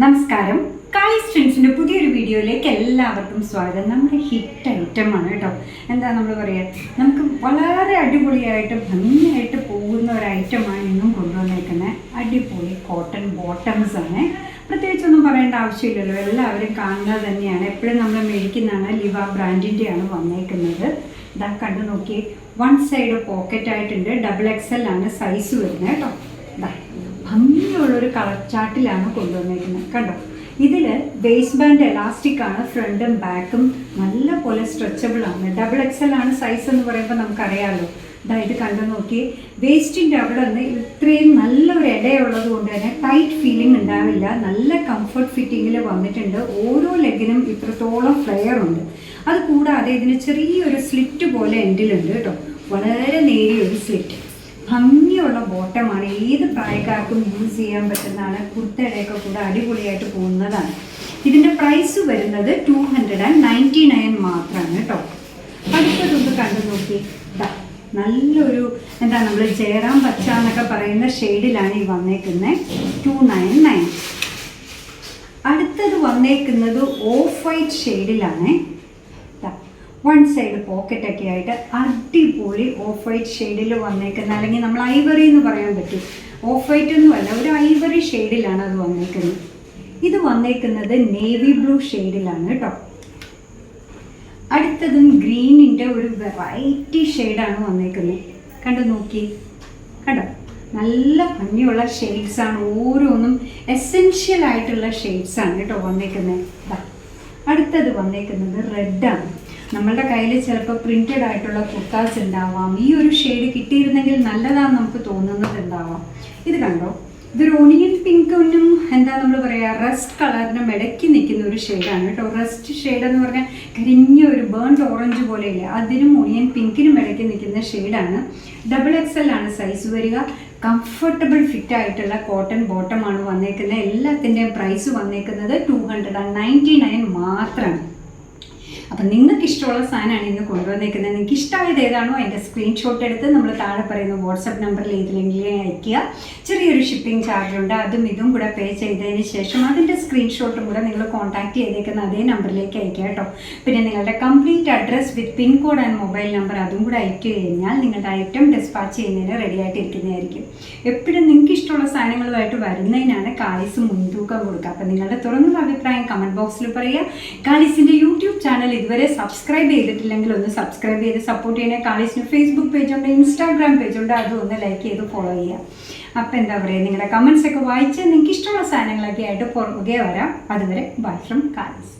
നമസ്കാരം. കാളിസ് ട്രെൻഡ്സിൻ്റെ പുതിയൊരു വീഡിയോയിലേക്ക് എല്ലാവർക്കും സ്വാഗതം. നമ്മുടെ ഹിറ്റ് ഐറ്റമാണ് കേട്ടോ. എന്താ നമ്മൾ പറയുക, നമുക്ക് വളരെ അടിപൊളിയായിട്ട് ഭംഗിയായിട്ട് പോകുന്ന ഒരു ഐറ്റമാണ് ഇന്നും കൊണ്ടുവന്നേക്കുന്നത്. അടിപൊളി കോട്ടൺ ബോട്ടംസ് ആണ്. പ്രത്യേകിച്ചൊന്നും പറയേണ്ട ആവശ്യമില്ലല്ലോ, എല്ലാവരും കാണുന്നത് തന്നെയാണ്. എപ്പോഴും നമ്മൾ മേടിക്കുന്നതാണ്. ലിവ ബ്രാൻഡിൻ്റെയാണ് വന്നേക്കുന്നത്. ഇതാ കണ്ടു നോക്കി, വൺ സൈഡ് പോക്കറ്റ് ആയിട്ടുണ്ട്. XXL ആണ് സൈസ് വരുന്നത് കേട്ടോ. ഇതാ ഭംഗിയുള്ളൊരു കളർ ചാർട്ടിലാണ് കൊണ്ടുവന്നിരിക്കുന്നത് കണ്ടോ. ഇതിൽ വേസ്റ്റ് ബാൻഡ് എലാസ്റ്റിക് ആണ്, ഫ്രണ്ടും ബാക്കും നല്ല പോലെ സ്ട്രെച്ചബിൾ ആണ്. XXL ആണ് സൈസ് എന്ന് പറയുമ്പോൾ നമുക്കറിയാമല്ലോ. ഇത് കണ്ടു നോക്കി, വേസ്റ്റിൻ്റെ അവിടെ നിന്ന് ഇത്രയും നല്ലൊരു ഇടയുള്ളത് കൊണ്ട് തന്നെ ടൈറ്റ് ഫീലിംഗ് ഉണ്ടാവില്ല. നല്ല കംഫർട്ട് ഫിറ്റിങ്ങിൽ വന്നിട്ടുണ്ട്. ഓരോ ലെഗിനും ഇത്രത്തോളം ഫ്ലെയർ ഉണ്ട്. അത് കൂടാതെ ഇതിന് ചെറിയൊരു സ്ലിറ്റ് പോലെ എൻഡിലുണ്ട് കേട്ടോ. വളരെ നേരിയൊരു സ്ലിറ്റ്. ഭംഗിയുള്ള ബോട്ടമാണ്. ഏത് പ്രായക്കാർക്കും യൂസ് ചെയ്യാൻ പറ്റുന്നതാണ്. കുർത്തയുടെയൊക്കെ കൂടെ അടിപൊളിയായിട്ട് പോകുന്നതാണ്. ഇതിൻ്റെ പ്രൈസ് വരുന്നത് 299 മാത്രമാണ് കേട്ടോ. അടുത്തതൊന്ന് കണ്ടു നോക്കി, നല്ലൊരു നമ്മൾ ജയറാം പച്ച എന്നൊക്കെ പറയുന്ന ഷെയ്ഡിലാണ് ഈ വന്നേക്കുന്നത്. 299. അടുത്തത് വന്നേക്കുന്നത് ഓഫ് വൈറ്റ് ഷെയ്ഡിലാണ്. വൺ സൈഡ് പോക്കറ്റൊക്കെ ആയിട്ട് അടിപൊളി ഓഫ് വൈറ്റ് ഷെയ്ഡിൽ വന്നേക്കുന്ന, അല്ലെങ്കിൽ നമ്മൾ ഐവറി എന്ന് പറയാൻ പറ്റും. ഓഫ് വൈറ്റ് ഒന്നുമല്ല, ഒരു ഐവറി ഷെയ്ഡിലാണ് അത് വന്നേക്കുന്നത്. ഇത് വന്നേക്കുന്നത് നേവി ബ്ലൂ ഷെയ്ഡിലാണ് കേട്ടോ. അടുത്തതും ഗ്രീനിൻ്റെ ഒരു വെറൈറ്റി ഷെയ്ഡാണ് വന്നേക്കുന്നത്. കണ്ടു നോക്കി, കണ്ടോ, നല്ല ഭംഗിയുള്ള ഷെയ്ഡ്സാണ്. ഓരോന്നും എസെൻഷ്യൽ ആയിട്ടുള്ള ഷെയ്ഡ്സാണ് കേട്ടോ വന്നേക്കുന്നത്. അടുത്തത് വന്നേക്കുന്നത് റെഡാണ്. നമ്മളുടെ കയ്യിൽ ചിലപ്പോൾ പ്രിൻറ്റഡ് ആയിട്ടുള്ള കുർത്താസ് ഉണ്ടാവാം. ഈ ഒരു ഷെയ്ഡ് കിട്ടിയിരുന്നെങ്കിൽ നല്ലതാണെന്ന് നമുക്ക് തോന്നുന്നത് ഉണ്ടാവാം. ഇത് കണ്ടോ, ഇതൊരു ഒണിയൻ പിങ്കൊന്നും നമ്മൾ പറയുക റസ്റ്റ് കളറിനും ഇടയ്ക്ക് നിൽക്കുന്ന ഒരു ഷെയ്ഡാണ് കേട്ടോ. റസ്റ്റ് ഷെയ്ഡ് എന്ന് പറഞ്ഞാൽ കരിഞ്ഞ ഒരു ബേൺഡ് ഓറഞ്ച് പോലെയില്ലേ, അതിനും ഒണിയൻ പിങ്കിനും ഇടയ്ക്ക് നിൽക്കുന്ന ഷെയ്ഡാണ്. XXL ആണ് സൈസ് വരിക. കംഫർട്ടബിൾ ഫിറ്റ് ആയിട്ടുള്ള കോട്ടൺ ബോട്ടമാണ് വന്നേക്കുന്നത്. എല്ലാത്തിൻ്റെയും പ്രൈസ് വന്നേക്കുന്നത് 299 മാത്രമാണ്. അപ്പം നിങ്ങൾക്ക് ഇഷ്ടമുള്ള സാധനമാണ് ഇന്ന് കൊണ്ടുവന്നേക്കുന്നത്. നിങ്ങൾക്ക് ഇഷ്ടമായത് ഏതാണോ അതിൻ്റെ സ്ക്രീൻഷോട്ട് എടുത്ത് നമ്മൾ താഴെ പറയുന്ന വാട്സപ്പ് നമ്പറിൽ ഏതിലെങ്കിലും അയയ്ക്കുക. ചെറിയൊരു ഷിപ്പിംഗ് ചാർജ് ഉണ്ട്. അതും ഇതും കൂടെ പേ ചെയ്തതിന് ശേഷം അതിൻ്റെ സ്ക്രീൻഷോട്ടും കൂടെ നിങ്ങൾ കോൺടാക്ട് ചെയ്തേക്കുന്ന അതേ നമ്പറിലേക്ക് അയക്കുക കേട്ടോ. പിന്നെ നിങ്ങളുടെ complete address with pincode and mobile number അതും കൂടെ അയച്ചു കഴിഞ്ഞാൽ നിങ്ങളുടെ ഐറ്റം ഡിസ്പാച്ച് ചെയ്യുന്നതിന് റെഡി ആയിട്ടിരിക്കുന്നതായിരിക്കും. എപ്പോഴും നിങ്ങൾക്ക് ഇഷ്ടമുള്ള സാധനങ്ങളുമായിട്ട് വരുന്നതിനാണ് കാളിസ് മുൻതൂക്കം കൊടുക്കുക. അപ്പം നിങ്ങളുടെ തുറന്നുള്ള അഭിപ്രായം കമൻറ്റ് ബോക്സിൽ പറയുക. കാളിസിൻ്റെ യൂട്യൂബ് ചാനൽ ഇതുവരെ സബ്സ്ക്രൈബ് ചെയ്തിട്ടില്ലെങ്കിൽ ഒന്ന് സബ്സ്ക്രൈബ് ചെയ്ത് സപ്പോർട്ട് ചെയ്യണേ. കാളിസിന് ഫേസ്ബുക്ക് പേജുണ്ട്, ഇൻസ്റ്റാഗ്രാം പേജുണ്ട്, അതും ഒന്ന് ലൈക്ക് ചെയ്ത് ഫോളോ ചെയ്യുക. അപ്പം എന്താ പറയുക, നിങ്ങളുടെ കമൻസ് ഒക്കെ വായിച്ച് നിങ്ങൾക്ക് ഇഷ്ടമുള്ള സാധനങ്ങളൊക്കെ ആയിട്ട് പുറകെ വരാം. അതുവരെ ബൈ ഫ്രം കാളിസ്.